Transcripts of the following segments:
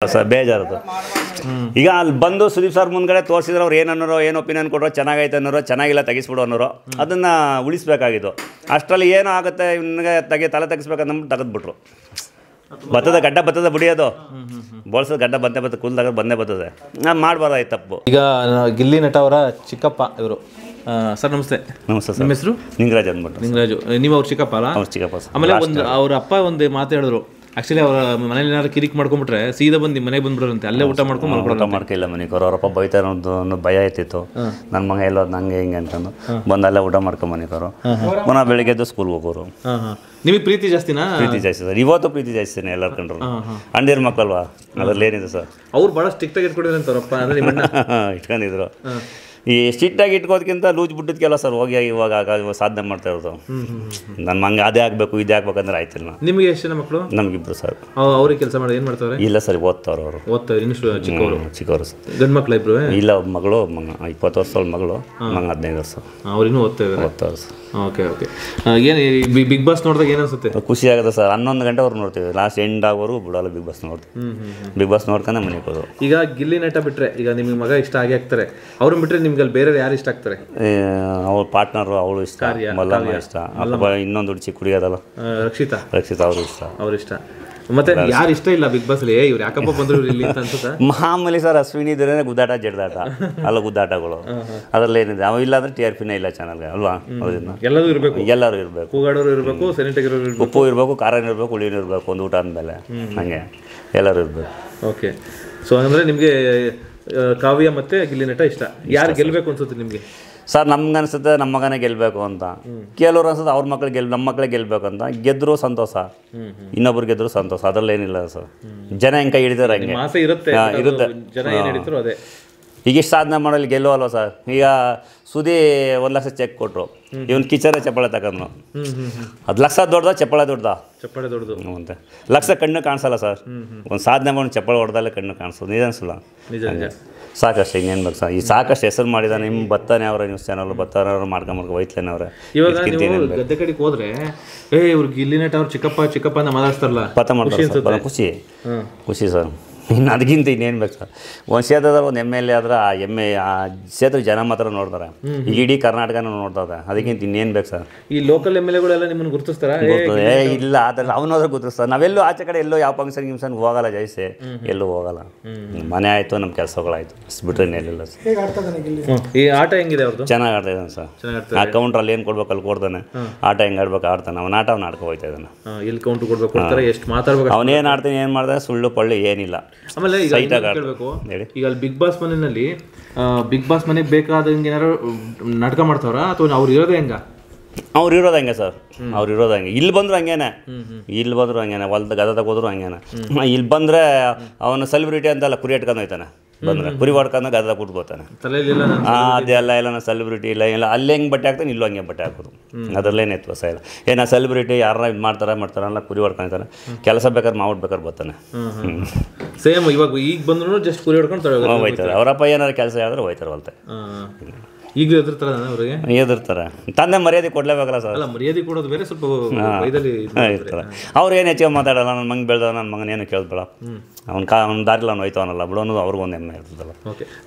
Sir ಬೇಜಾರದು. ಈಗ ಅಲ್ಲಿ ಬಂದು ಸುದೀಪ್ ಸರ್ ಮುಂದ್ಗಡೆ ತೋರಿಸಿದ್ರೆ ಅವ್ರು ಏನನ್ನೋರೋ ಏನು ಒಪಿನಿಯನ್ ಕೊಟ್ಟರೋ ಚೆನ್ನಾಗೈತೆ ಅನ್ನೋರೋ ಚೆನ್ನಾಗಿಲ್ಲ ತೆಗಿಸ್ಬಿಡು ಅನ್ನೋರು ಅದನ್ನು ಉಳಿಸ್ಬೇಕಾಗಿತ್ತು. ಅಷ್ಟರಲ್ಲಿ ಏನೋ ಆಗುತ್ತೆ ಇವನಿಗೆ ತಲೆ ತೆಗಿಸ್ಬೇಕಂದ್ಬಿಟ್ಟು ತೆಗೆದ್ಬಿಟ್ರು. ಬರ್ತದೆ ಬುಡಿಯೋದು ಬೋಳ್ಸೋದು ಗಡ್ಡ ಬಂದೇ ಕೂಲ್ದಾಗ ಬಂದೇ ಬರ್ತದೆ. ನಾನು ಮಾಡಬಾರ್ದಾಯ್ತು ತಪ್ಪು. ಈಗ ಗಿಲ್ಲಿ ನಟ ಅವರ ಚಿಕ್ಕಪ್ಪ ಇವರು. ಸರ್ ನಮಸ್ತೆ. ನಮಸ್ತೆ ಸರ್. ನಿಮ್ಮ ಹೆಸರು? ನಿಂಗರಾಜ್ ಅಂದ್ಬಿಟ್ಟು. ನಿಂಗರಾಜು, ನೀವು ಅವ್ರ ಚಿಕ್ಕಪ್ಪ ಅಲ್ಲ? ಅವ್ರ ಚಿಕ್ಕಪ್ಪ ಸರ್. ಆಮೇಲೆ ಅವ್ರ ಅಪ್ಪ ಒಂದು ಮಾತು ಹೇಳಿದ್ರು, ಆ್ಯಕ್ಚುಲಿ ಅವ್ರ ಮನೇಲಿ ಏನಾದ್ರು ಕಿರಿಕ್ ಮಾಡ್ಕೊಂಬಿಟ್ರೆ ಸೀದಾ ಬಂದು ಮನೆಗೆ ಬಂದ್ಬಿಡ್ರಂತೆ, ಅಲ್ಲೇ ಊಟ ಮಾಡ್ಕೊಂಡು ಮಾಡ್ಕಿಲ್ಲ ಮನೆಗೆ. ಅವರಪ್ಪ ಬೈತಾ ಅನ್ನೋ ಭಯ ಐತಿತ್ತು. ನನ್ನ ಮಗ ಎಲ್ಲೋ ನಂಗೆ ಹಿಂಗೆ ಅಂತಂದು ಬಂದು ಅಲ್ಲೇ ಊಟ ಮಾಡ್ಕೊಂಡು ಮನೆಗೋರು. ಪುನಃ ಬೆಳಿಗ್ಗೆ ಎದ್ದು ಸ್ಕೂಲ್ಗೆ ಹೋಗೋರು. ನಿಮಗೆ ಪ್ರೀತಿ ಜಾಸ್ತಿನಾ? ಪ್ರೀತಿ ಜಾಸ್ತಿ ಸರ್. ಇವತ್ತು ಪ್ರೀತಿ ಜಾಸ್ತಿನೇ ಎಲ್ಲರ ಕಂಡ್ರು. ಅಂದಿರ ಮಕ್ಕಳಲ್ವಾ, ಅದ್ರಲ್ಲಿ ಏನಿದೆ ಸರ್. ಅವ್ರು ಭಾಳ ಸ್ಟ್ರಿಕ್ಟಾಗಿ ಇಟ್ಕೊಂಡಿದ್ರು ಅಂತ ಅವರಪ್ಪ, ಅಂದರೆ ಇಟ್ಕೊಂಡಿದ್ರು. ಈ ಸ್ಟ್ರಿಕ್ಟಾಗಿ ಇಟ್ಕೋದಕ್ಕಿಂತ ಲೂಜ್ ಬಿಟ್ಟಿದ್ ಕೆಲಸ ಸರ್. ಹೋಗಿ ಇವಾಗ ಸಾಧನೆ ಮಾಡ್ತಾ ಇರೋದು. ನನ್ನ ಮಂಗೆ ಅದೇ ಆಗಬೇಕು ಇದೇ ಆಗ್ಬೇಕಂದ್ರೆ ಆಯ್ತಿಲ್ಲ. ನಿಮಗೆ ಎಷ್ಟು ಜನ ಮಕ್ಕಳು? ನಮಗಿಬ್ರು ಸರ್. ಅವ್ರಿಗೆ ಕೆಲಸ ಮಾಡಿ ಏನು ಮಾಡ್ತಾರೆ? ಇಲ್ಲ ಸರ್, ಓದ್ತಾವ್ರು ಅವರು. ಓದ್ತಾರೆ ಇನ್ನು ಚಿಕ್ಕವರು ಸರ್. ಗಂಡು ಮಕ್ಳು ಇಬ್ರು? ಇಲ್ಲ, ಒಬ್ಬ ಮಗಳು 20 ವರ್ಷ ಮಗಳು, ಮಗ 15 ವರ್ಷ. ಅವ್ರಿನ್ನೂ ಓದ್ತಾವ್ರು ಸರ್. ಓಕೆ. ಏನು ಬಿಗ್ ಬಾಸ್ ನೋಡಿದಾಗ ಏನು ಅನ್ಸುತ್ತೆ? ಖುಷಿ ಆಗುತ್ತೆ ಸರ್. 11 ಗಂಟೆ ಅವ್ರು ನೋಡ್ತೀವಿ, ಲಾಸ್ಟ್ ಎಂಡ್ ಆಗೋರು ಬಿಡೋಲ್ಲ. ಬಿಗ್ ಬಾಸ್ ನೋಡ್ತೀವಿ. ಬಿಗ್ ಬಾಸ್ ನೋಡ್ಕೊಂಡೆ ಮನೆಗೆ ಹೋಗೋದು. ಈಗ ಗಿಲ್ಲಿ ನಟ ಬಿಟ್ಟರೆ, ಈಗ ನಿಮಗೆ ಮಗ ಇಷ್ಟ ಆಗಿ ಆಗ್ತಾರೆ, ಅವ್ರನ್ನ ಬಿಟ್ಟರೆ ನಿಮ್ಗೆ ಅಲ್ಲಿ ಬೇರೆ ಯಾರು ಇಷ್ಟ ಆಗ್ತಾರೆ? ಅವ್ರ ಪಾರ್ಟ್ನರು ಅವಳು ಇಷ್ಟ, ಮಲ್ಲಮ್ಮ ಇಷ್ಟ, ಇನ್ನೊಂದು ಹುಡುಗಿ ಕುಡಿಯೋದಲ್ಲ ರಕ್ಷಿತಾ ಅವರು ಇಷ್ಟ. ಅವ್ರಿಷ್ಟ. ಮತ್ತೆ ಯಾರು ಇಷ್ಟ ಇಲ್ಲ ಬಿಗ್ ಬಾಸ್ ಅಲ್ಲಿ? ಇವ್ರು ಯಾಕಪ್ಪ ಬಂದ್ರು ಇಲ್ಲಿ ಅಂತ ಅನ್ಸುತ್ತಾ? ಮಾಮೂಲಿ ಸರ್, ಅಶ್ವಿನಿ ಇದ್ರೆ ಗುದ್ದಾಟ ಜಡ್ದಾಟ ಅಲ್ಲ, ಗುದ್ದಾಟಗಳು ಅದ್ರಲ್ಲಿ ಏನಿದೆ. ಅವ ಇಲ್ಲಾಂದ್ರೆ TRPನೇ ಇಲ್ಲ ಚಾನಲ್ಗೆ ಅಲ್ವಾ? ಎಲ್ಲರೂ ಇರಬೇಕು, ಕೂಗಾಡೋರು ಇರಬೇಕು, ಸೆನೆಟರ್ ಇರಬೇಕು, ಉಪ್ಪು ಇರಬೇಕು, ಖಾರನೂ ಇರಬೇಕು, ಹುಳಿನೂ ಇರಬೇಕು. ಒಂದು ಊಟ ಅಂದಮೇಲೆ ಹಂಗೆ ಎಲ್ಲರೂ ಇರಬೇಕು. ಓಕೆ. ಸೊ ಅಂದರೆ ನಿಮಗೆ ಕಾವ್ಯ ಮತ್ತೆ ಗಿಲ್ಲಿ ನಟ ಇಷ್ಟ. ಯಾರು ಗೆಲ್ಲಬೇಕು ಅನ್ಸುತ್ತೆ ನಿಮಗೆ? ಸರ್, ನಮ್ಗೆ ಅನ್ಸುತ್ತೆ ನಮ್ಮ ಮಗನೇ ಗೆಲ್ಲಬೇಕು ಅಂತ. ಕೆಲವ್ರು ಅನ್ಸುತ್ತೆ ಅವ್ರ ಮಕ್ಳು ನಮ್ಮ ಮಕ್ಕಳೇ ಗೆಲ್ಲಬೇಕು ಅಂತ. ಗೆದ್ದರೂ ಸಂತೋಷ, ಇನ್ನೊಬ್ರು ಗೆದ್ದರೂ ಸಂತೋಷ, ಅದ್ರಲ್ಲಿ ಏನಿಲ್ಲ ಸರ್. ಜನ ಹೆಂಗೆ ಕೈ ಹಿಡಿತಾರೆ ಹಂಗೆ ಇರುತ್ತೆ. ಈಗ ಇಷ್ಟು ಸಾಧನೆ ಮಾಡೋಲ್ಲಿ ಗೆಲ್ಲುವಲ್ವ ಸರ್. ಈಗ ಸುದಿ 1 ಲಕ್ಷ ಚೆಕ್ ಕೊಟ್ಟರು, ಇವನು ಕಿಚರೇ ಚಪ್ಪಳೆ ತಗೊಂಡ್ನು. 10 ಲಕ್ಷ ದೊಡ್ಡದ, ಚಪ್ಪಳೆ ದೊಡ್ಡದು ಅಂತೆ. ಲಕ್ಷ ಕಣ್ಣು ಕಾಣಿಸಲ್ಲ ಸರ್. ಒಂದು ಸಾಧನೆ ಮಾಡಿ ಚಪ್ಪಳೆ ಹೊಡೆದಲ್ಲೇ ಕಣ್ಣು ಕಾಣಿಸೋದು ನಿಜ ಅನ್ಸಲ್ಲ. ಸಾಕಷ್ಟು ಇನ್ನೇನು ಬೇಕು ಸರ್. ಈ ಸಾಕಷ್ಟು ಹೆಸರು ಮಾಡಿದಾನೆ. ನಿಮ್ಮ ಬರ್ತಾನೆ ಅವರ ನ್ಯೂಸ್ ಚಾನಲ್ ಬರ್ತಾನೆ, ಅವ್ರು ಮಾಡ್ಕೊಂಬರ್ಕೊ ಹೋಯ್ತಲೇನೆ ಅವ್ರೆ. ಇವಾಗ ಗದ್ದೆ ಕಡೆಗೆ ಹೋದ್ರೆ ಇವ್ರು ಗಿಲ್ಲಿ ನಟ ಅವ್ರು ಚಿಕ್ಕಪ್ಪ ಅಂತ ಮಾತಾಡ್ತಾರಲ್ಲ, ಮಾಡ್ತಾರೆ. ಖುಷಿ ಸರ್. ಇನ್ನು ಅದಕ್ಕಿಂತ ಇನ್ನೇನು ಬೇಕು ಸರ್. ಒಂದು ಕ್ಷೇತ್ರದಲ್ಲಿ ಒಂದು MLA ಆದ್ರೆ ಆ ಕ್ಷೇತ್ರ ಜನ ಮಾತ್ರ ನೋಡ್ತಾರೆ. ಇಡೀ ಕರ್ನಾಟಕನೂ ನೋಡ್ತಾರೆ. ಅದಕ್ಕಿಂತ ಇನ್ನೇನು ಬೇಕು ಸರ್. ಈ ಲೋಕಲ್ MLAಗಳೆಲ್ಲ ನಿಮ್ಮನ್ನು ಗುರುತಿಸ್ತಾರೆ? ಇಲ್ಲ, ಅದ್ರಲ್ಲಿ ಅವನಾದ್ರೂ ಗುರುತಿಸ್ತಾರೆ. ನಾವೆಲ್ಲೂ ಆಚೆ ಕಡೆ ಎಲ್ಲೋ ಯಾವ ಫಂಕ್ಷನ್ಗೆ ಹೋಗಲ್ಲ ಜಾಸ್ತಿ, ಎಲ್ಲೂ ಹೋಗಲ್ಲ. ಮನೆ ಆಯಿತು, ನಮ್ಮ ಕೆಲಸಗಳಾಯಿತು, ಅಷ್ಟು ಬಿಟ್ಟರೆ ಇನ್ನೆಲ್ಲ ಸರ್. ಈ ಆಟ ಹೆಂಗಿದೆ ಅವ್ರದ್ದು? ಚೆನ್ನಾಗಿ ಆಡ್ತಾ ಇದ್ದಾನೆ ಸರ್. ಆ ಕೌಂಟ್ರಲ್ಲಿ ಏನು ಕೊಡ್ಬೇಕು ಅಲ್ಲಿ ಕೊಡ್ತಾನೆ. ಆಟ ಹೆಂಗೆ ಆಡ್ಬೇಕು ಆಡ್ತಾನೆ. ಅವನ ಆಟ ಅವ್ನು ಆಡ್ಕೊ ಹೋಗ್ತಾ ಇದ್ದಾನೆ. ಎಲ್ಲಿ ಕೌಂಟ್ ಕೊಡ್ಬೇಕು, ಎಷ್ಟು ಮಾತಾಡ್ಬೇಕು, ಅವನೇನು ಆಡ್ತಾನೆ, ಏನು ಮಾಡ್ತಾನೆ, ಸುಳ್ಳು ಪಳ್ಳಿ ಏನಿಲ್ಲ. ಆಮೇಲೆ ಈಗ ಕೇಳಬೇಕು, ಈಗ ಅಲ್ಲಿ ಬಿಗ್ ಬಾಸ್ ಮನೆಯಲ್ಲಿ ಬಿಗ್ ಬಾಸ್ ಮನೆಗೆ ಬೇಕಾದಂಗೆ ಏನಾರು ನಾಟಕ ಮಾಡ್ತಾವ್ರ ಅಥವಾ ಅವ್ರು ಇರೋದೇ ಹೆಂಗ? ಅವ್ರು ಇರೋದು ಹಂಗೆ ಸರ್. ಅವ್ರು ಇರೋದು ಹಂಗೆ. ಇಲ್ಲಿ ಬಂದ್ರು ಹಂಗೇನೆ, ಹೊಲ್ದ ಗದ ಹೋದ್ರು ಹಂಗೇನೆ. ಇಲ್ಲಿ ಬಂದರೆ ಅವನು ಸೆಲೆಬ್ರಿಟಿ ಅಂತಲ್ಲ, ಕುರಿ ಇಟ್ಕೊಂಡು ಹೋಯ್ತಾನೆ. ಬಂದರೆ ಕುರಿ ಹೊಡ್ಕೊಂಡು ಗದ ಕೂತ್ಕೋತಾನೆ. ಅದೆಲ್ಲ ನಾನು ಸೆಲೆಬ್ರಿಟಿ ಇಲ್ಲ ಅಲ್ಲಿ ಹೆಂಗೆ ಬಟ್ಟೆ ಹಾಕ್ತಾನೆ, ಇಲ್ಲೂ ಹಂಗೆ ಬಟ್ಟೆ ಹಾಕೋದು. ಅದರಲ್ಲೇನು ವ್ಯತ್ಯಾಸ ಇಲ್ಲ. ಏನೋ ಸೆಲೆಬ್ರಿಟಿ ಯಾರನ್ನ ಇದು ಮಾಡ್ತಾರಲ್ಲ, ಕುರಿ ಹೊಡ್ಕೊತಾನೆ. ಕೆಲಸ ಬೇಕಾದ್ರೆ ಮಾಡ್ಬೇಕಾದ್ರೆ ಬರ್ತಾನೆ. ಸೇಮ್ ಇವಾಗ ಈಗ ಬಂದ್ರು ಜಸ್ಟ್ ಕುರಿ ಹೊಡ್ಕೊಂಡು ಹೋಯ್ತಾರೆ. ಅವರಪ್ಪ ಏನಾರು ಕೆಲಸ ಹೇಳಿದ್ರೆ ಹೋಯ್ತಾರೆ ಹೊಲ್ತೆ. ಈಗ ಎದುರ್ತಾರ ಅವ್ರಿಗೆ? ಎದುರ್ತಾರೆ. ತಂದೆ ಮರ್ಯಾದೆ ಕೊಡ್ಲೇಬೇಕಲ್ಲ ಸರ್. ಮರ್ಯಾದೆ ಕೊಡೋದು ಬೇರೆ, ಸ್ವಲ್ಪ ಇರ್ತಾರೆ. ಅವ್ರು ಏನು ಹೆಚ್ಚಿಗೆ ಮಾತಾಡಲ್ಲ. ನನ್ನ ಮಗ ಬೆಳೆದ, ನನ್ನ ಮಗನ ಏನು ಕೇಳ್ಬೇಡ, ಅವ್ನ ದಾರಿಲ್ಲ ಅವ್ನು ಹೋಯ್ತವನಲ್ಲ ಬಿಡೋ ಅನ್ನೋದು ಅವ್ರಿಗೊಂದು ಹೆಮ್ಮೆ ಇರ್ತದಲ್ಲ.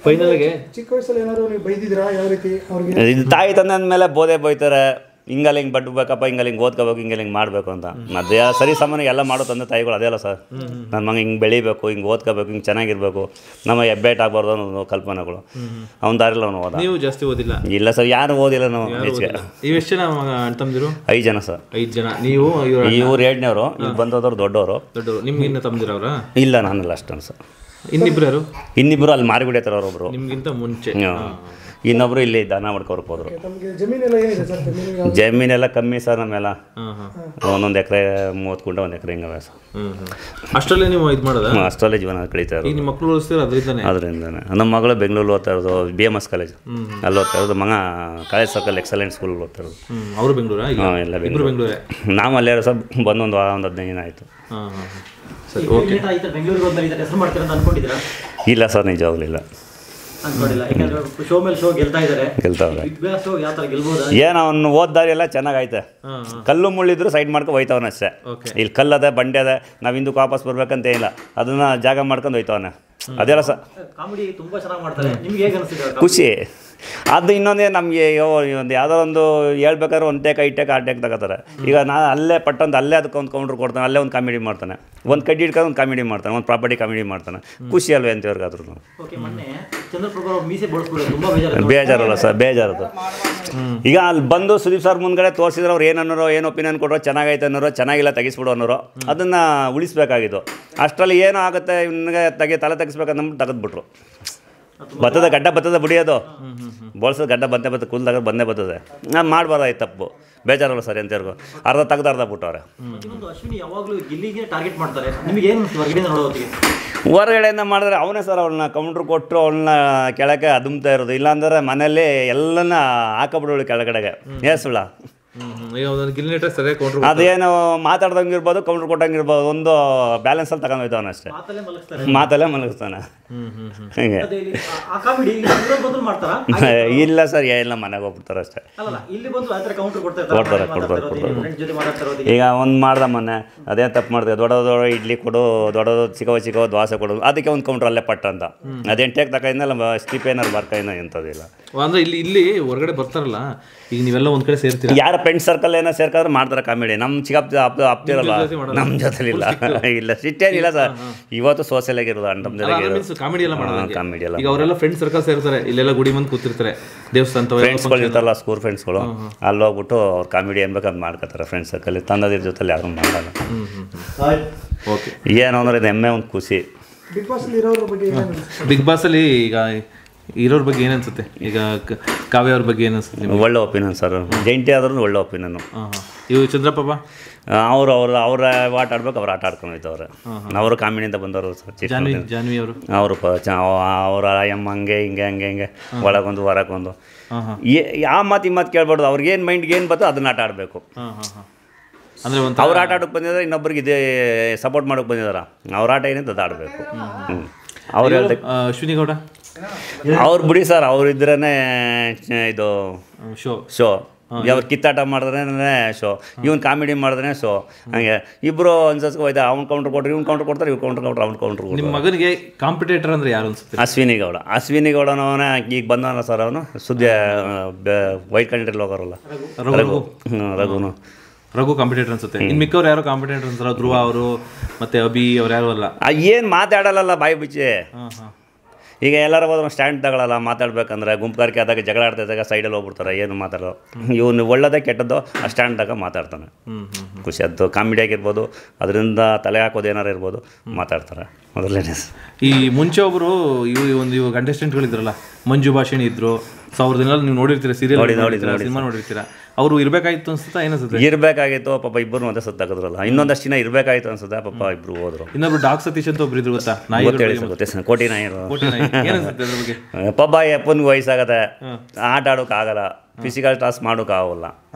ಫೈನಲ್ಗೆ ಚಿಕ್ಕ ವಯಸ್ಸಲ್ಲಿ ಏನಾದ್ರು ನೀವು ಬೈದಿದ್ದೀರಾ? ಯಾವ ರೀತಿ? ಇದು ತಾಯಿ ತಂದೆ ಅಂದಮೇಲೆ ಬೋಧೆ ಬೈತಾರೆ. ಹಿಂಗಲ್ಲಿ ಹಿಂಗೆ ಬಡ್ಬೇಕಪ್ಪ, ಹಿಂಗಲ್ಲಿ ಹಿಂಗೆ ಓದ್ಕೋಬೇಕು, ಹಿಂಗೆ ಮಾಡಬೇಕು ಅಂತ. ಅದೇ ಸರಿ ಸಾಮಾನ್ಯ ಎಲ್ಲ ಮಾಡೋ ತಂದೆ ತಾಯಿಗಳು ಅದೇ ಅಲ್ಲ ಸರ್. ನನ್ನ ಮಗ ಹಿಂಗೆ ಬೆಳಿಬೇಕು, ಹಿಂಗೆ ಓದ್ಕೋಬೇಕು, ಹಿಂಗೆ ಚೆನ್ನಾಗಿರ್ಬೇಕು, ನಮ್ಮ ಹೆಬ್ಬೆಟ್ ಆಗಬಾರ್ದು ಅನ್ನೋದು ಕಲ್ಪನೆಗಳು. ಅವ್ನ ದಾರಿಲ್ಲ ಅವನು ಓದ. ನೀವು ಜಾಸ್ತಿ ಓದಿಲ್ಲ? ಇಲ್ಲ ಸರ್, ಯಾರು ಓದಿಲ್ಲ ನಾವು ಹೆಚ್ಚಿಗೆ. ನೀವು ಎಷ್ಟು ಜನ ಅಣ್ಣ ತಮ್ಮದಿರು? 5 ಜನ ಸರ್. 5 ಜನ. ನೀವು ಇವ್ರು 2ನೇವರು, ಇಲ್ಲಿ ಬಂದೋದವ್ರು ದೊಡ್ಡವರು. ನಿಮ್ಗೆ ಇನ್ನು ತಮ್ಮದಿರ ಅವರ? ಇಲ್ಲ, ನಾನೆಲ್ಲ ಅಷ್ಟನ್ನು ಸರ್. ಇನ್ನಿಬ್ರು ಯಾರು? ಇನ್ನಿಬ್ರು ಅಲ್ಲಿ ಮಾರಿ ಬಿಡೈತಾರೆ ಅವರೊಬ್ರು. ನಿಮ್ಗಿಂತ ಮುಂಚೆ ಇನ್ನೊಬ್ರು ಇಲ್ಲಿ ದನ ಮಾಡ್ಕೊರ್ಕ್ ಹೋದ್ರು. ಜಮೀನೆಲ್ಲ ಕಮ್ಮಿ ಸರ್ ನಮ್ಮೆಲ್ಲ. ಒಂದೊಂದು ಎಕರೆ 30 ಗುಂಟೆ, 1 ಎಕರೆ ಹಿಂಗವೆ ಸರ್. ಅಷ್ಟರಲ್ಲೇ ನೀವು ಇದು ಮಾಡೋದು? ಅಷ್ಟರಲ್ಲೇ ಜೀವನ ಕಳೀತಾ ಇರೋದು. ನಿಮ್ಮ ಮಕ್ಕಳು ಓದಿಸ್ತೀರ ಅದರಿಂದಾನೆ. ನಮ್ಮ ಮಗಳು ಬೆಂಗಳೂರು ಓದ್ತಾ ಇರೋದು, BMS ಕಾಲೇಜ್ ಅಲ್ಲಿ ಓದ್ತಾ ಇರೋದು. ಮಗ ಕಾಲೇಜ್ ಸರ್ಕಲ್ ಎಕ್ಸಲೆಂಟ್ ಸ್ಕೂಲ್ ಓದ್ತಾ ಇರೋದು. ಅವರು ಬೆಂಗಳೂರು? ಎಲ್ಲ ಬೆಂಗಳೂರು. ನಾವು ಅಲ್ಲೇ ಸರ್ ಬಂದು ಒಂದು 15 ದಿನ ಆಯಿತು. ಇಲ್ಲ ಸರ್, ನಿಜವಾಗ್ಲಿಲ್ಲ. ಅನ್ಕೊಂಡಿಲ್ಲ, ಯಾಕಂದ್ರೆ ಶೋ ಮೇಲೆ ಶೋ ಗೆಲ್ತಾ ಇದ್ದಾರೆ. ಗೆಲ್ತಾವ್ರೆ. ಬಿಗ್ ಬಾಸ್ ಯಾವ ಥರ ಗೆಲ್ಬೋದಾ? ಏನು ಅವ್ನು ಓದ್ ದಾರಿ ಎಲ್ಲ ಚೆನ್ನಾಗೈತೆ. ಕಲ್ಲು ಮುಳ್ಳಿದ್ರು ಸೈಡ್ ಮಾಡ್ಕೊಂಡು ಹೋಯ್ತವನ ಅಷ್ಟೇ. ಇಲ್ಲಿ ಕಲ್ಲದೆ ಬಂಡೆ ಅದೆ, ನಾವು ಹಿಂದಕ್ಕೆ ವಾಪಸ್ ಬರ್ಬೇಕಂತ ಇಲ್ಲ, ಅದನ್ನ ಜಾಗ ಮಾಡ್ಕೊಂಡು ಹೋಯ್ತವನ. ಅದೆಲ್ಲ ಕಾಮಿಡಿ ತುಂಬಾ ಚೆನ್ನಾಗಿ ಮಾಡ್ತಾರೆ. ನಿಮ್ಗೆ ಹೇಗೆ ಅನಿಸ್ತಿದೆ? ಖುಷಿ. ಅದು ಇನ್ನೊಂದೇ ನಮಗೆ ಒಂದು ಯಾವುದೋ ಒಂದು ಹೇಳ್ಬೇಕಾದ್ರೆ ಒಂದು ಟೇಕ್ 5 ಟೇಕ್ 6 ಟೇಕ್ ತಗೋತಾರೆ. ಈಗ ಅಲ್ಲೇ ಪಟ್ಟಂತ ಅಲ್ಲೇ ಅದಕ್ಕೆ ಒಂದು ಕೌಂಟ್ರ್ ಕೊಡ್ತಾನೆ, ಅಲ್ಲೇ ಒಂದು ಕಾಮಿಡಿ ಮಾಡ್ತಾನೆ, ಒಂದು ಕಡ್ಡಿ ಹಿಡ್ಕೊಂಡು ಒಂದು ಕಾಮಿಡಿ ಮಾಡ್ತಾನೆ, ಒಂದು ಪ್ರಾಪರ್ಟಿ ಕಾಮಿಡಿ ಮಾಡ್ತಾನೆ. ಖುಷಿ ಅಲ್ವೇ ಅಂತವ್ರಿಗಾದ್ರೂ. ಬೇಜಾರಲ್ಲ ಸರ್, ಬೇಜಾರದು. ಈಗ ಅಲ್ಲಿ ಬಂದು ಸುದೀಪ್ ಸರ್ ಮುಂದ್ಗಡೆ ತೋರಿಸಿದ್ರೆ ಅವ್ರು ಏನನ್ನೋರೋ ಏನು ಒಪಿನಿಯನ್ ಕೊಡೋ, ಚೆನ್ನಾಗೈತೆ ಅನ್ನೋರು, ಚೆನ್ನಾಗಿಲ್ಲ ತೆಗಿಸ್ಬಿಡು ಅನ್ನೋರು, ಅದನ್ನು ಉಳಿಸ್ಬೇಕಾಗಿತ್ತು. ಅಷ್ಟರಲ್ಲಿ ಏನೋ ಆಗುತ್ತೆ ಇವನಿಗೆ ತಲೆ ತೆಗಿಸ್ಬೇಕಂದ್ಬಿಟ್ಟು ತೆಗೆದ್ಬಿಟ್ರು. ಬರ್ತದೆ ಬಿಡಿಯೋದು, ಬೋಳ್ಸೋದು ಗಡ್ಡ ಬತ್ತೆ ಕೂಲ್ದಾಗ ಬಂದೇ ಬರ್ತದೆ. ನಾನು ಮಾಡಬಾರ್ದಾಯ್ತು ತಪ್ಪು, ಬೇಜಾರಲ್ಲ ಸರಿ ಅಂತೇರ್ಗು. ಅರ್ಧ ತೆಗ್ದು ಅರ್ಧ ಬಿಟ್ಟವ್ರೆ. ಅಶ್ವಿನಿ ಯಾವಾಗಲೂ ಗಿಲ್ಲಿಗೆ ಟಾರ್ಗೆಟ್ ಮಾಡ್ತಾರೆ. ನಿಮಗೆ ಏನು ಹೊರಗಡೆ ನೋಡೋದು? ಹೊರಗಡೆಯಿಂದ ಮಾಡಿದ್ರೆ ಅವನೇ ಸರ್ ಅವ್ಳನ್ನ ಕೌಂಟ್ರ್ ಕೊಟ್ಟರು ಅವಳನ್ನ ಕೆಳಗೆ ಅದುಮ್ತಾ ಇರೋದು. ಇಲ್ಲಾಂದರೆ ಮನೇಲಿ ಎಲ್ಲನ ಹಾಕಬಿಡೋಳು ಕೆಳಗಡೆಗೆ. ಸುಳ್ಳ ಅದೇನು ಮಾತಾಡ್ದಂಗೆ ಇರ್ಬೋದು, ಕೌಂಟ್ರ್ ಕೊಟ್ಟಂಗೆ ಇರ್ಬೋದು, ಒಂದು ಬ್ಯಾಲೆನ್ಸಲ್ಲಿ ತಗೊಂಡೋಯ್ತವನ ಅಷ್ಟೇ. ಮಾತಲ್ಲೇ ಮಲಗಿಸ್ತಾನೆ. ಹಿಂಗೆ ಇಲ್ಲ ಸರ್, ಇಲ್ಲ ಮನೆಗೆ ಹೋಗ್ಬಿಡ್ತಾರೆ ಅಷ್ಟೇ. ಕೊಡ್ತಾರೆ. ಈಗ ಒಂದು ಮಾಡ್ದ ಮೊನ್ನೆ ಅದೇ ತಪ್ಪು ಮಾಡ್ದೆ, ದೊಡ್ಡ ಇಡ್ಲಿ ಕೊಡು, ದೊಡ್ಡದು ಚಿಕ್ಕವ ದೋಸೆ ಕೊಡೋದು, ಅದಕ್ಕೆ ಒಂದು ಕೌಂಟ್ರ್ ಅಲ್ಲೇ ಪಟ್ಟ ಅಂತ. ಅದೇನು ಟೇಕ್ ತಗೊಂಡಿಲ್ಲ, ಸ್ಟಿಪೇನರ್ ಬರ್ಕೈನ ಎಂಥದಿಲ್ಲ. ಅಂದರೆ ಇಲ್ಲಿ ಹೊರಗಡೆ ಬರ್ತಾರಲ್ಲ, ಈಗ ನೀವೆಲ್ಲ ಒಂದು ಕಡೆ ಸೇರ್ತೀರ, ಯಾರ ಫ್ರೆಂಡ್ ಸರ್ಕಲ್ ಏನೋ ಸೇರ್ಕಾದ್ರೆ ಮಾಡ್ತಾರೆ ಕಾಮಿಡಿ. ನಮ್ಮ ಚಿಕ್ಕ ಅಪ್ತಿರಲ್ಲ, ನಮ್ಮ ಜೊತೆಲಿಲ್ಲ. ಇಲ್ಲ ಸಿಟ್ಟೇನಿಲ್ಲ ಸರ್, ಇವತ್ತು ಸೋಷಿಯಲ್ ಆಗಿರೋದು ಕಾಮಿಡಿ ಎಲ್ಲ ಮಾಡೋದು. ಕಾಮಿಡಿ ಎಲ್ಲ ಈಗ ಅವರೆಲ್ಲ ಫ್ರೆಂಡ್ ಸರ್ಕಲ್ ಸೇರ್ತಾರೆ, ಇಲ್ಲೆಲ್ಲ ಗುಡಿ ಮಂದಿ ಕೂತಿರ್ತಾರೆ, ದೇವಸ್ಥಾನ ಫ್ರೆಂಡ್ಸ್ಗಳು ಇರ್ತಾರಲ್ಲ, ಸ್ಕೂಲ್ ಫ್ರೆಂಡ್ಸ್ಗಳು, ಅಲ್ಲಿ ಹೋಗ್ಬಿಟ್ಟು ಅವ್ರು ಕಾಮಿಡಿ ಅನ್ಬೇಕಂತ ಮಾಡ್ಕೊತಾರೆ. ಫ್ರೆಂಡ್ಸ್ ಸರ್ಕಲ್ ತಂದದಿರ ಜೊತೆಲಿ ಯಾರು ಮಾಡಲ್ಲ. ಓಕೆ, ಏನು ಅಂದ್ರೆ ಇದು ಹೆಮ್ಮೆ, ಒಂದು ಖುಷಿ. ಬಿಗ್ ಬಾಸಲ್ಲಿ ಈಗ ಇರೋರ ಬಗ್ಗೆ ಏನು ಅನ್ಸುತ್ತೆ? ಈಗ ಕಾವ್ಯ ಅವ್ರ ಬಗ್ಗೆ ಏನು ಅನ್ಸುತ್ತೆ? ಒಳ್ಳೆ ಒಪಿನಿಯನ್ ಸರ್, ಜೈಂಟಿ ಆದ್ರೂ ಒಳ್ಳೆ ಒಪಿನಿಯನು. ಇವು ಚಂದ್ರಪ್ಪ ಅವ್ರ ಆಟ ಆಡ್ಬೇಕು, ಅವ್ರು ಆಟ ಆಡ್ಕೊಂಡು ಹೋಯ್ತವ್ರೆ. ಅವರು ಕಾಮಿಡಿಯಿಂದ ಬಂದವರು ಸರ್. ಜಾನ್ವಿ ಅವರು ಅವ್ರ ಅಮ್ಮ ಹಂಗೆ ಹಿಂಗೆ ಒಳಗೊಂದು ಹೊರಗೊಂದು ಯಾವ ಮಾತು ಕೇಳ್ಬಾರ್ದು. ಅವ್ರಿಗೇನು ಮೈಂಡ್ಗೆ ಏನು ಬರ್ತೋ ಅದನ್ನ ಆಟ ಆಡಬೇಕು. ಅಂದರೆ ಅವ್ರು ಆಟ ಆಡೋಕೆ ಬಂದಿದ್ದಾರೆ, ಇನ್ನೊಬ್ರಿಗೆ ಇದೇ ಸಪೋರ್ಟ್ ಮಾಡೋಕೆ ಬಂದಿದಾರ. ಅವ್ರ ಆಟ ಏನಿದೆ ಅದು ಆಡಬೇಕು. ಅವ್ರು ಹೇಳ್ದೆ ಅಶ್ವಿನಿ ಗೌಡ ಅವ್ರು ಬಿಡಿ ಸರ್, ಅವ್ರು ಇದ್ರೇ ಇದು ಶೋ. ಅವ್ರು ಕಿತ್ತಾಟ ಮಾಡಿದ್ರೆ ಶೋ, ಇವ್ನು ಕಾಮಿಡಿ ಮಾಡಿದ್ರೆ ಶೋ. ಹಂಗೆ ಇಬ್ಬರು ಅನ್ಸಸ್ಕೊ ಹೋಯ್ತಾ, ಅವ್ನು ಕೌಂಟ್ರ್ ಕೊಟ್ಟರೆ ಇವ್ನು ಕೌಂಟ್ರ್ ಕೊಡ್ತಾರೆ, ಇವ್ರು ಕೌಂಟ್ರ್ ಕೊಟ್ಟರೆ ಅವ್ನು ಕೌಂಟ್ರ್ ಕೊಡ್ತಾರೆ. ನಿಮ್ಮ ಮಗನಿಗೆ ಕಾಂಪಿಟೇಟರ್ ಅಂದರೆ ಯಾರು ಅನ್ಸುತ್ತೆ? ಅಶ್ವಿನಿ ಗೌಡನವನ ಈಗ ಬಂದವನ ಸರ್. ಅವನು ಸುದ್ದಿ ವೈಟ್ ಕಂಟ್ರಿಲಿ ಹೋಗೋರಲ್ಲ, ರಘು ಕಾಂಪಿಟೇಟರ್ ಅನ್ಸುತ್ತೆ. ಇನ್ನು ಮಿಕ್ಕವ್ರು ಯಾರೋ ಕಾಂಪಿಟೇಟರ್ ಅನ್ಸಲ್ಲ, ಧ್ರುವ ಅವರು ಮತ್ತೆ ಅಭಿ ಅವ್ರು ಯಾರು ಅಲ್ಲ. ಏನು ಮಾತಾಡಲ್ಲ ಬಾಯಿ ಬಿಚ್ಚಿ. ಈಗ ಎಲ್ಲರೂ ಹೋದ್ರೆ ಸ್ಟ್ಯಾಂಡ್ ತಗೊಳ್ಳಲ್ಲ ಮಾತಾಡ್ಬೇಕಂದ್ರೆ. ಗುಂಪುಗಾರಿಕೆ ಆದಾಗ ಜಗಳ ಆಡ್ತಿದ್ದಾಗ ಸೈಡಲ್ಲಿ ಹೋಗ್ಬಿಡ್ತಾರೆ, ಏನು ಮಾತಾಡೋ. ಇವನು ಒಳ್ಳೆದೇ ಕೆಟ್ಟದ್ದು ಆ ಸ್ಟ್ಯಾಂಡ್ದಾಗ ಮಾತಾಡ್ತಾನೆ. ಖುಷಿ ಅದು ಕಾಮಿಡಿ ಆಗಿರ್ಬೋದು, ಅದರಿಂದ ತಲೆ ಹಾಕೋದು ಏನಾರು ಇರ್ಬೋದು, ಮಾತಾಡ್ತಾರೆ. ಮೊದಲನೇ ಈ ಮುಂಚೆ ಒಬ್ಬರು ಇವು ಕಂಟೆಸ್ಟೆಂಟ್ಗಳಿದ್ರಲ್ಲ, ಮಂಜು ಭಾಷಿಣಿ ಇದ್ರು. ಸೊ ಅವ್ರದ್ದೆಲ್ಲ ನೀವು ನೋಡಿರ್ತೀರ, ಸೀರಿಯಲ್ ಸಿನಿಮಾ ನೋಡಿರ್ತೀರ. ಅವರು ಇರಬೇಕಾಗಿತ್ತು ಅನ್ಸುತ್ತಾ? ಏನಿಸುತ್ತೆ? ಇರಬೇಕಾಗಿತ್ತು ಪಾಪ, ಇಬ್ಬರು ಮತ್ತೆ ಸತ್ತಾಕಿದ್ರಲ್ಲ. ಇನ್ನೊಂದಷ್ಟು ದಿನ ಇರಬೇಕಾಗಿತ್ತು ಅನ್ಸುತ್ತೆ ಪಾಪ, ಇಬ್ರು ಹೋದ್ರು. ಇನ್ನೊಬ್ರು ಡಾಕ್ ಸತೀಶ್ ಅಂತ ಒಬ್ರು ಇದ್ರು, ಗೊತ್ತಾ? ಕೋಟಿ ನಾಯಿ ಪಾಪ. ಅಪ್ಪನಿಗೆ ವಯಸ್ಸಾಗತ್ತೆ, ಆಟ ಆಡೋಕ್ಕಾಗಲ್ಲ, ಫಿಸಿಕಲ್ ಟಾಸ್ಕ್ ಮಾಡೋಕ್ಕಾಗಲ್ಲ,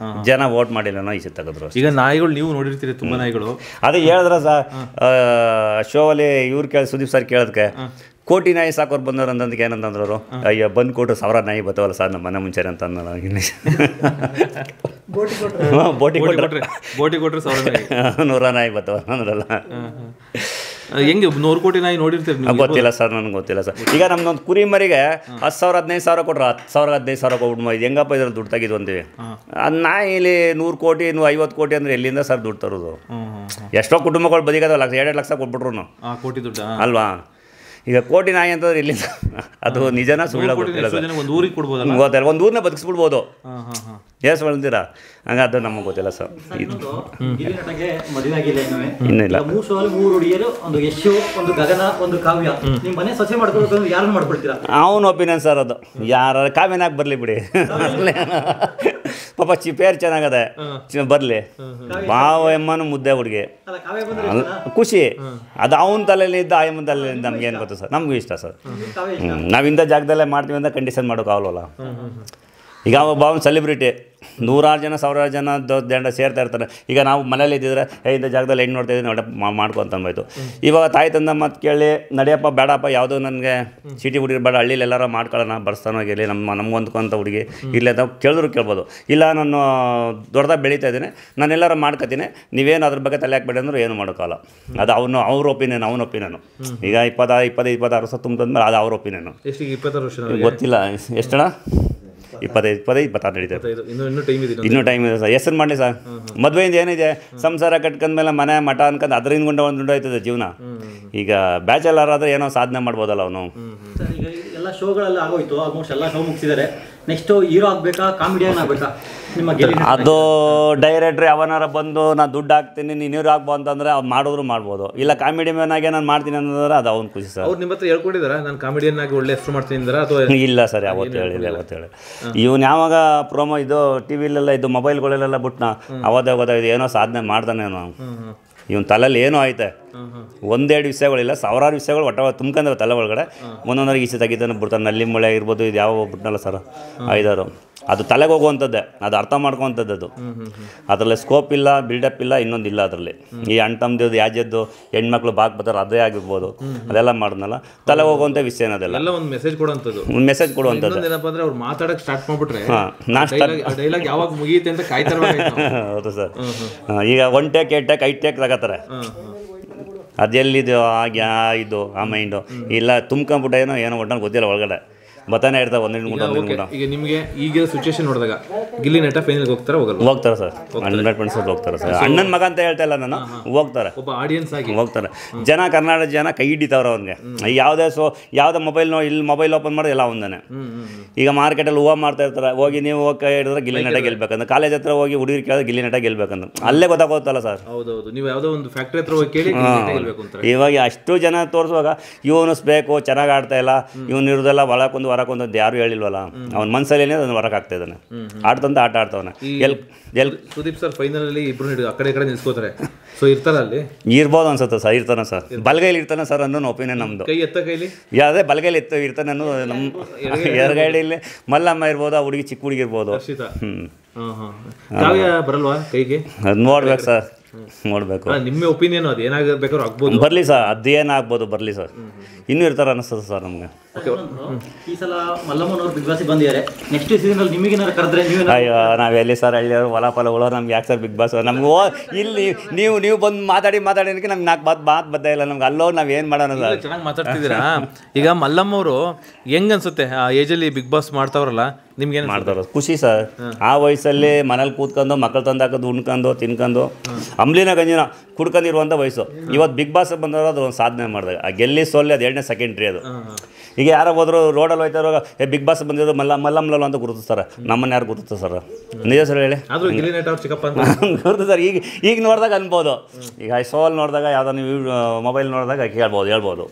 ಜನ ವೋಟ್ ಮಾಡಿಲ್ಲ ಈ ತೆಗೆದ್ರು. ಈಗ ನಾಯಿಗಳು ನೀವು ನೋಡಿರ್ತೀರಿ, ತುಂಬಾ ನಾಯಿಗಳು. ಅದೇ ಹೇಳಿದ್ರ ಸರ್ ಶೋ ಅಲ್ಲಿ ಇವ್ರು ಸುದೀಪ್ ಸರ್ ಕೇಳೋದಕ್ಕೆ, ಕೋಟಿ ನಾಯಿ ಸಾಕೋರು ಬಂದವ್ರು ಅಂತಂದಕ್ಕೆ ಏನಂತಂದ್ರು, ಅಯ್ಯೋ ಬಂದು ಕೊಟ್ಟರು 1000 ನಾಯಿ ಬರ್ತವಲ್ಲ ಸರ್ ನಮ್ಮ ಮನೆ ಮುಂಚೆ ಅಂತ ಅಂದ. ಬೋಟಿ ಕೊಟ್ಟರೆ 100 ನಾಯಿ ಬರ್ತವ ಅಂದ್ರಲ್ಲ. ಹೆಂಗೆ 100 ಕೋಟಿ ನಾಯಿ ನೋಡಿರ್ತೀರಿ? ಗೊತ್ತಿಲ್ಲ ಸರ್, ನನಗೆ ಗೊತ್ತಿಲ್ಲ ಸರ್. ಈಗ ನಮ್ದೊಂದು ಕುರಿ ಮರಿಗೆ 10,000 15,000 ಕೊಟ್ರು, 10,000 15,000 ಕೊಟ್ಬಿಟ್ಟು ಇದು ಹೆಂಗಪ್ಪ ಇದ್ರಲ್ಲಿ ದುಡ್ಡು ತೆಗಿದು ಅಂತೀವಿ. ಅದು ನಾಯಿಲಿ 100 ಕೋಟಿ 50 ಕೋಟಿ ಅಂದರೆ ಎಲ್ಲಿಂದ ಸರ್ ದುಡ್ಡು ತರೋದು? ಎಷ್ಟೋ ಕುಟುಂಬಗಳು ಬದಿಗದವ 1.5 ಲಕ್ಷ ಕೊಟ್ಬಿಟ್ರು ಕೋಟಿ ದುಡ್ಡು ಅಲ್ವಾ? ಈಗ ಕೋಟಿ ನಾಯಿ ಅಂತಂದ್ರೆ ಇಲ್ಲಿಂದ ಅದು ನಿಜನ ಸುಳ್ಳ ಗೊತ್ತಿಲ್ಲ. ಒಂದು ಊರಿಗೆ ಕೊಡ್ಬೋದು, ಗೊತ್ತಿಲ್ಲ, ಒಂದು ಊರನ್ನ ಬದುಕಿಸ್ಬಿಡ್ಬೋದು. ಎಷ್ಟು ಹೇಳ್ತೀರಾ? ಹಂಗ ಅದು ನಮಗೆ ಗೊತ್ತಿಲ್ಲ ಸರ್. ಇನ್ನಿಲ್ಲ. ಅವನ ಒಪಿನಿಯನ್ ಸರ್ ಅದು. ಯಾರು ಕಾವ್ಯನಾಗ ಬರಲಿ ಬಿಡಿ, ಪಾಪ ಚಿಪೇರ್ ಚೆನ್ನಾಗದೆ ಬರಲಿ. ಮಾವ ಎಮ್ಮನು ಮುದ್ದೆ ಹುಡುಗಿ ಖುಷಿ. ಅದು ಅವನ ತಲೆಯಲ್ಲಿ ಇದ್ದ ಆಯಮ್ಮನ ತಲೆಯಲ್ಲಿ ನಮ್ಗೇನು ಗೊತ್ತು ಸರ್, ನಮಗೂ ಇಷ್ಟ ಸರ್. ನಾವಿಂದ ಜಾಗದಲ್ಲೇ ಮಾಡ್ತೀವಿ ಅಂತ ಕಂಡೀಷನ್ ಮಾಡೋಕ್ಕಾಗಲ್ಲ. ಈಗ ಒಬ್ಬ ಅವ್ನು ಸೆಲೆಬ್ರಿಟಿ, ನೂರಾರು ಜನ ಸಾವಿರಾರು ಜನ ದಂಡ ಸೇರ್ತಾ ಇರ್ತಾರೆ. ಈಗ ನಾವು ಮನೇಲಿ ಇದ್ದಿದ್ರೆ ಇಂಥ ಜಾಗದಲ್ಲಿ ಹೆಣ್ಣು ನೋಡ್ತಾ ಇದ್ದೀನಿ ಮಾಡ್ಕೊ ಅಂತ ಅಂಬಾಯ್ತು. ಇವಾಗ ತಾಯಿ ತಂದ ಮಾತು ಕೇಳಿ ನಡೆಯಪ್ಪ ಬೇಡಪ್ಪ ಯಾವುದೋ ನನಗೆ ಸಿಟಿ ಹುಡುಗಿ ಬೇಡ, ಹಳ್ಳಿಲಿ ಎಲ್ಲಾರು ಮಾಡ್ಕೊಳ್ಳೋಣ ಬರ್ಸ್ತಾನೋಗಿರಲಿ, ನಮ್ಗೊಂದ್ಕೊಂತ ಹುಡುಗಿ ಇರಲಿ ಅಂತ ಕೇಳಿದ್ರು ಕೇಳ್ಬೋದು. ಇಲ್ಲ ನಾನು ದೊಡ್ಡದಾಗಿ ಬೆಳೀತಾ ಇದ್ದೀನಿ, ನಾನು ಎಲ್ಲರೂ ಮಾಡ್ಕೊತೀನಿ, ನೀವೇನು ಅದ್ರ ಬಗ್ಗೆ ತಲೆ ಹಾಕ್ಬೇಡಿ ಅಂದರೂ ಏನು ಮಾಡೋಕ್ಕಲ್ಲ. ಅದು ಅವ್ರ ಒಪಿನಿಯನ್, ಅವನ ಒಪಿನಿಯನು. ಈಗ 26 ವರ್ಷ ತುಂಬಿದ್ಮೇಲೆ ಅದು ಅವ್ರ ಒಪಿನಿಯನು. ಎಷ್ಟು 26 ವರ್ಷ ಗೊತ್ತಿಲ್ಲ ಎಷ್ಟಣ, 26 ನಡೀತದೆ. ಇನ್ನೂ ಟೈಮ್ ಇದೆ ಸರ್. ಹೆಸರು ಮಾಡಿ ಸರ್, ಮದುವೆಯಿಂದ ಏನಿದೆ, ಸಂಸಾರ ಕಟ್ಕೊಂಡ್ಮೇಲೆ ಮನೆ ಮಠ ಅನ್ಕೊಂಡು ಅದರಿಂದ ಒಂದು ದುಂಡಾಯ್ತದೆ ಜೀವನ. ಈಗ ಬ್ಯಾಚಲರ್ ಆದರೆ ಏನೋ ಸಾಧನೆ ಮಾಡ್ಬೋದಲ್ಲ ಅವನು. ಸರ್ ಈಗ ಎಲ್ಲ ಶೋಗಳೆಲ್ಲ ಆಗೋಯ್ತು, ಆಲ್ಮೋಸ್ಟ್ ಎಲ್ಲ ಶೋ ಮುಗಿಸಿದ್ದಾರೆ. ನೆಕ್ಸ್ಟ್ ಹೀರೋ ಆಗಬೇಕಾ, ಕಾಮಿಡಿಯನ್ ಆಗಬೇಕಾ ನಿಮ್ಮ ಗೆಲ್ಲಿ? ಅದು ಡೈರೆಕ್ಟ್ರ್ ಯಾವನಾರ ಬಂದು ನಾನು ದುಡ್ಡು ಹಾಕ್ತೀನಿ ನೀನು ಹೀರೋ ಆಗ್ಬೋ ಅಂತಂದರೆ ಅವ್ನು ಮಾಡಿದ್ರು ಮಾಡ್ಬೋದು. ಇಲ್ಲ ಕಾಮಿಡಿ ಮ್ಯಾನ್ ಆಗಿ ನಾನು ಮಾಡ್ತೀನಿ ಅಂತಂದ್ರೆ ಅದು ಅವ್ನು ಖುಷಿ ಸರ್. ಅವ್ರು ನಿಮ್ಮ ಹತ್ರ ಹೇಳ್ಕೊಂಡಿದ್ದಾರಾ ನಾನು ಕಾಮಿಡಿಯನ್ ಆಗಿ ಒಳ್ಳೆ ಹೆಸರು ಮಾಡ್ತೀನಿ ಅಂದಾರ ಅಥವಾ? ಇಲ್ಲ ಸರ್, ಯಾವತ್ತು ಹೇಳಿಲ್ಲ. ಇವನು ಯಾವಾಗ ಪ್ರೋಮೋ ಇದು ಟಿ ವಿಲೆಲ್ಲ ಇದು ಮೊಬೈಲ್ಗಳಲ್ಲೆಲ್ಲ ಬಿಟ್ನ ಅವಾಗದೇ ಗೊತ್ತಾಗಿದೆ ಏನೋ ಸಾಧನೆ ಮಾಡ್ತಾನೆ ನಾವು. ಇವನ್ ತಲೆಯಲ್ಲಿ ಏನೋ ಐತೆ, ಒಂದೆರಡು ವಿಷಯಗಳಿಲ್ಲ, ಸಾವಿರಾರು ವಿಷಯಗಳು ಒಟ್ಟ ತುಂಬ್ಕೊಂಡವೆ ತಲೆ ಒಳಗಡೆ. ಒಂದೊಂದರಿಗೆ ಈಚೆ ತೆಗಿತಾನೆ ಬಿಡ್ತಾನೆ. ನಲ್ಲಿ ಮೊಳೆ ಇರ್ಬೋದು, ಇದು ಯಾವ ಬಿಟ್ನಲ್ಲ ಸರ್ 5-6, ಅದು ತಲೆಗೆ ಹೋಗುವಂಥದ್ದೇ, ಅದು ಅರ್ಥ ಮಾಡ್ಕೊವಂಥದ್ದು. ಅದು ಅದರಲ್ಲಿ ಸ್ಕೋಪ್ ಇಲ್ಲ, ಬಿಲ್ಡಪ್ ಇಲ್ಲ, ಇನ್ನೊಂದಿಲ್ಲ ಅದರಲ್ಲಿ. ಈ ಅಣ್ತಮ್ದು ಯಾಜ್ಯದ್ದು ಹೆಣ್ಮಕ್ಳು ಬರ್ತಾರೆ ಅದೇ ಆಗಿರ್ಬೋದು, ಅದೆಲ್ಲ ಮಾಡಿದ್ನಲ್ಲ ತಲೆಗೆ ಹೋಗುವಂಥ ವಿಷಯ ಅದೆಲ್ಲ. ಒಂದು ಮೆಸೇಜ್ ಕೊಡುವಂಥದ್ದು, ಒಂದು ಮೆಸೇಜ್ ಕೊಡುವಂಥದ್ದು. ಏನಪ್ಪ ಅಂದ್ರೆ ಅವ್ರು ಮಾತಾಡಕ್ಕೆ ಸ್ಟಾರ್ಟ್ ಮಾಡ್ಬಿಟ್ರೆ ಡೈಲಾಗ್ ಯಾವಾಗ ಮುಗಿಯುತ್ತೆ ಅಂತ ಕಾಯ್ತಾರೆ. ಹೌದು ಸರ್. ಈಗ 1 ಟೇಕ್ 8 ಟೇಕ್ 5 ಟೇಕ್ ತಗೋತಾರೆ. ಅದೆಲ್ಲಿದು ಇದು ಆ ಮೈಂಡು ಇಲ್ಲ ತುಂಬ್ಕೊಂಬಿಟ್ಟ ಏನೋ ಒಟ್ಟಲ್ಲಿ ಗೊತ್ತಿಲ್ಲ, ಒಳಗಡೆ ಬತ್ತಾನೆ ಇರ್ತಾವೆ ಒಂದೆರಡು ಗುಂಟ. ಈಗ ನಿಮಗೆ ಈಗ ಸಿಚುವೇಶನ್ ನೋಡಿದಾಗ ಗಿಲ್ಲಿ ನಟ ಫೈನಲ್ಗೆ ಹೋಗ್ತಾರೆ ಹೋಗ್ತಾರೆ ಸರ್, 100% ಹೋಗ್ತಾರೆ ಸರ್. ಅಣ್ಣನ ಮಗ ಅಂತ ಹೇಳ್ತಾ ಇಲ್ಲ ನಾನು, ಹೋಗ್ತಾರೆ, ಒಬ್ಬ ಆಡಿಯನ್ಸ್ ಆಗಿ ಹೋಗ್ತಾರೆ. ಜನ ಕರ್ನಾಟಕ ಜನ ಕೈ ಹಿಡಿತಾವ್ರೆ ಅವ್ನಿಗೆ. ಯಾವುದೇ ಇಲ್ಲಿ ಮೊಬೈಲ್ ಓಪನ್ ಮಾಡೋದು ಎಲ್ಲ ಒಂದೇ. ಈಗ ಮಾರ್ಕೆಟಲ್ಲಿ ಹೂವು ಮಾಡ್ತಾ ಇರ್ತಾರೆ, ಹೋಗಿ ನೀವು ಹೋಗಿ ಕೈ ಹಿಡಿದ್ರೆ ಗಿಲ್ಲಿ ನಟ ಗೆಲ್ಬೇಕಂದ್ರೆ, ಕಾಲೇಜ್ ಹತ್ರ ಹೋಗಿ ಹುಡುಗರು ಕೇಳಿದ್ರೆ ಗಿಲ್ಲಿ ನಟ ಗೆಲ್ಬೇಕಂದ್ರೆ ಅಲ್ಲೇ ಗೊತ್ತಾಗೋತ್ತಲ್ಲ ಸರ್. ಹೌದೌದು, ನೀವು ಯಾವುದೋ ಒಂದು ಫ್ಯಾಕ್ಟ್ರಿ ಹತ್ರ ಹೋಗಿ ಕೇಳಿ ಇವಾಗ ಅಷ್ಟು ಜನ ತೋರಿಸುವಾಗ ಇವನು ಬೇಕು ಚೆನ್ನಾಗಿ ಆಡ್ತಾ ಇಲ್ಲ, ಇವನು ಇರೋದೆಲ್ಲ ಹೊರಕೊಂದು ಹೊರಕೊಂದು ಯಾರು ಹೇಳಿಲ್ವಲ್ಲ, ಅವ್ನ ಮನಸ್ಸಲ್ಲಿ ಏನೇ ಅದನ್ನು ಹೊರಗೆ ಆಗ್ತಾ ಇದ್ದಾನೆ, ಆಡ್ತಂತ ಆಟ ಆಡ್ತಾವನೆ. ಸುದೀಪ್ ಸರ್ ಫೈನಲ್ ಅಲ್ಲಿ ಇಬ್ರು ಆ ಕಡೆ ಈ ಕಡೆ ನಿಲ್ಸ್ಕೋತಾರೆ, ಸೊ ಇರ್ತಾರ ಅಲ್ಲಿ? ಇರ್ಬೋದು ಅನ್ಸುತ್ತೆ ಸರ್, ಇರ್ತಾನೆ ಸರ್, ಬಲಗೈಲಿ ಇರ್ತಾನೆ ಸರ್ ಅನ್ನೋ ಒಪಿನಿಯನ್ ನಮ್ಮದು. ಕೈ ಎತ್ತ ಕೈಲಿ ಯಾವುದೇ ಬಲಗೈಲಿ ಇರ್ತಾನೆ ಅನ್ನೋದು ನಮ್ಮ ಎಡಗೈಲಿ. ಮಲ್ಲಮ್ಮ ಇರ್ಬೋದು, ಆ ಹುಡುಗಿ ಚಿಕ್ಕ ಹುಡುಗಿ ಇರ್ಬೋದು. ಬರಲ್ವಾ ಕೈಗೆ? ಅದು ನೋಡ್ಬೇಕು ಸರ್, ನೋಡ್ಬೇಕು. ನಿಮ್ಮ ಒಪಿನಿಯನ್ ಅದು ಏನಾಗಬೇಕಾದ್ರೂ ಆಗ್ಬೋದು, ಬರಲಿ ಸರ್, ಅದೇನಾಗ್ಬೋದು ಬರಲಿ ಸರ್, ಇನ್ನೂ ಇರ್ತಾರೆ ಅನ್ನಿಸ್ತದೆ ಸರ್ ನಮಗೆ. ಈ ಸಲ ಮಲ್ಲಮ್ಮನವ್ರು ಬಿಗ್ ಬಾಸ್ ಬಂದಿದ್ದಾರೆ, ನೆಕ್ಸ್ಟ್ ಸೀಸನ್ ಅಲ್ಲಿ ನಿಮಗೇನಾರು ಕರೆದ್ರೆ ಅಯ್ಯೋ ನಾವೆಲ್ಲಿ ಸರ್ ಹಳ್ಳಿಯವರು ಹೊಲ ಫಲ ಉಳೋ, ನಮ್ಗೆ ಯಾಕೆ ಸರ್ ಬಿಗ್ ಬಾಸ್? ನಮ್ಗೆ ಇಲ್ಲಿ ನೀವು ಬಂದು ಮಾತಾಡಿ ನಮ್ಗೆ 4 ಮಾತು ಬರ್ತಾ ಇಲ್ಲ ನಮ್ಗೆ. ಅಲ್ಲೋ ನಾವು ಏನು ಮಾಡೋಣ ಸರ್? ಚೆನ್ನಾಗಿ ಮಾತಾಡ್ತಿದ್ದೀರಾ. ಈಗ ಮಲ್ಲಮ್ಮವರು ಹೆಂಗ್ ಅನ್ಸುತ್ತೆ ಆ ಏಜಲ್ಲಿ ಬಿಗ್ ಬಾಸ್ ಮಾಡ್ತಾವ್ರಲ್ಲ, ನಿಮ್ಗೆ ಮಾಡ್ತಾರ ಖುಷಿ ಸರ್. ಆ ವಯಸ್ಸಲ್ಲಿ ಮನೇಲಿ ಕೂತ್ಕೊಂಡು ಮಕ್ಕಳು ತಂದಾಕೋದು, ಉಣ್ಕೊಂಡು ತಿನ್ಕೊಂಡು ಅಂಬ್ಲಿನ ಗಂಜಿನ ಕುಡ್ಕೊಂಡಿರುವಂಥ ವಯಸ್ಸು. ಇವತ್ತು ಬಿಗ್ ಬಾಸ್ ಬಂದವರು ಅದು ಒಂದು ಸಾಧನೆ ಮಾಡಿದಾಗ, ಆ ಗೆಲ್ಲಿ ಸೋಲ್ಲಿ ಅದು 2ನೇ ಸೆಕೆಂಡ್ರಿ ಅದು. ಈಗ ಯಾರೋ ಹೋದ್ರು ರೋಡಲ್ಲಿ ಹೋಯ್ತಾರೋ ಬಿಗ್ ಬಾಸ್ ಬಂದಿರೋ ಮಲ್ಲಮ್ಮಲಲ್ಲ ಅಂತ ಗುರುತಿಸ್ತಾರೆ, ನಮ್ಮನ್ನ ಯಾರು ಗುರುತಿಸ್ತಾರೆ ಸರ್? ನಿಜ ಸರ್ ಹೇಳಿ, ಗುರುತು ಸರ್. ಈಗ ನೋಡಿದಾಗ ಅನ್ಬೋದು, ಈಗ ಸೋಲ್ ನೋಡಿದಾಗ ಯಾವುದೋ ನೀವು ಮೊಬೈಲ್ ನೋಡಿದಾಗ ಹೇಳ್ಬೋದು.